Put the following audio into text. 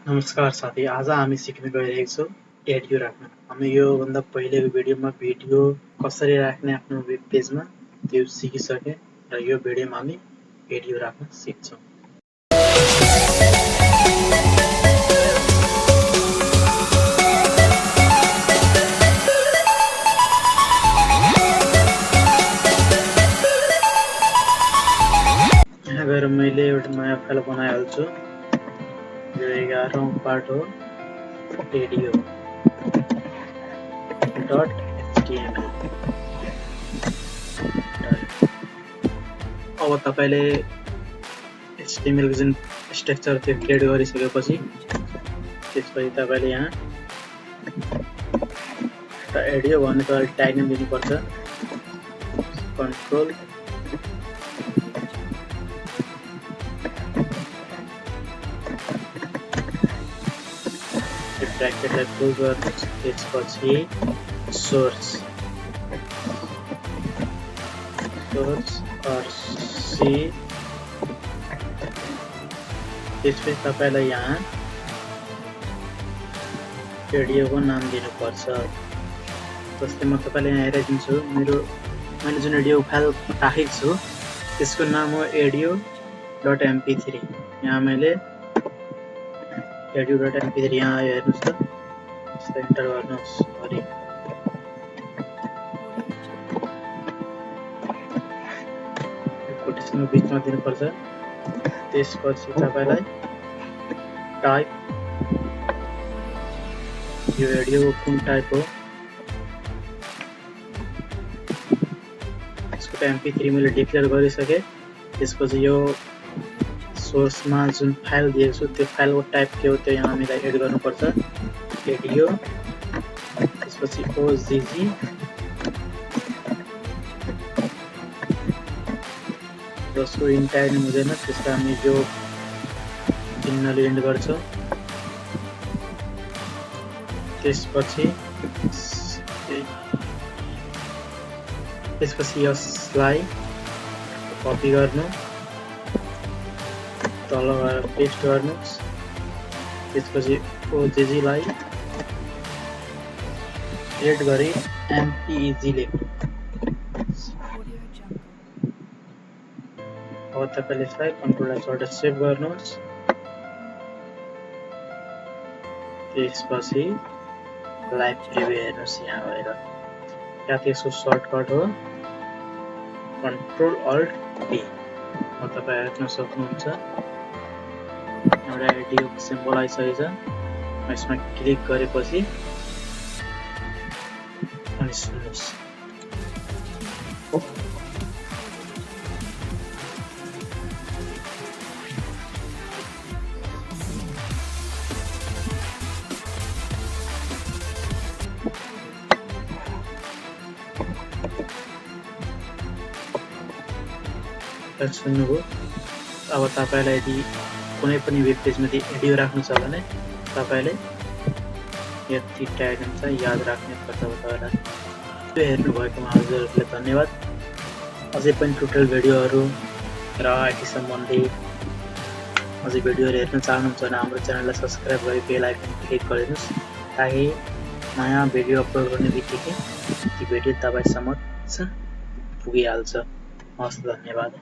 नमस्कार साथी, आज हामी सिक्न गइरहेका छौँ एडियो राख्न। हामी योभन्दा पहिलेको भिडियोमा भिडियो कसरी राख्ने आफ्नो वेब पेजमा त्यो सिकिसके र यो भिडियोमा हामी एडियो राख्न सिक्छौँ। यहाँ गएर मैले एउटा नयाँ फाइल बनाइहाल्छु। यो 11औं पार्ट हो एडियो .html। अब तपाईले HTML को जुन स्ट्रक्चर त्यो क्रिएट गरिसकेपछि त्यसपछि तपाईले यहाँ एडियो भन्ने तपाईले ट्याग नेम दिनुपर्छ। कन्ट्रोल ब्रैकेटलाई क्लोज गर्नुहोस्। त्यसपछि सोर्स और सी। त्यसपछि तपाईलाई यहाँ एडियोको नाम दिनुपर्छ। जस्तै म तपाईलाई यहाँ हेराइदिन्छु। मैले जुन एडियो फाइल राखेको छु त्यसको नाम हो audio.mp3। यहाँ मैले audio.mp3 यहाँ आयो हेर्नुस् त। एन्टर गर्नुहोस्। सरी, कोटेसनको बिचमा दिनुपर्छ। त्यसपछि तपाईलाई टाइप यो एडियोको कुन टाइप हो यसको mp3 मैले डिक्लेयर गरिसके। त्यसपछि यो सोर्समा जुन फाइल दिएको छु त्यो फाइलको टाइप के हो त्यो यहाँ हामीलाई एड गर्नुपर्छ। एडियो त्यसपछि ogg जसको इन्टायर नेम हुँदैन त्यसलाई हामी यो चिन्हले एन्ड गर्छौँ। त्यसपछि यसलाई कपी गर्नु, तल गएर पेस्ट गर्नुहोस्। त्यसपछि ogg लाई एड गरी mpeg लेख्नु। अब तपाईले यसलाई कन्ट्रोल सर्ट सेभ गर्नुहोस्। त्यसपछि लाइभ प्रिभ्यू हेर्नुहोस्। यहाँ गएर यहाँ त्यसको सर्टकट हो कन्ट्रोल अल्ट बी। तपाईँ हेर्न सक्नुहुन्छ एउटा एडियो सिम्बल आइसकेको छ। यसमा क्लिक गरेपछि अनि सुन्नुहोस्। सुन्नुभयो। अब तपाईलाई यदि कुनै पनि वेब पेजमा एडियो राख्नु छ भने तपाईले यति ट्याग चाहिँ याद राख्नु पर्छ। तपाईलाई त्यो हेर्नु भएकोमा हजुरहरुलाई धन्यवाद। अझै पनि टुटोरियल भिडियोहरु र आईटी सम्बन्धी अझै भिडियोहरु हेर्न चाहनुहुन्छ भने हाम्रो च्यानललाई सब्स्क्राइब गरी बेल आइकन क्लिक गरिदिनुस् ताकि नयाँ भिडियो अपलोड गर्ने बित्तिकै ती भिडियो तपाईसम्म पुगिहाल्छ। हस्, धन्यवाद।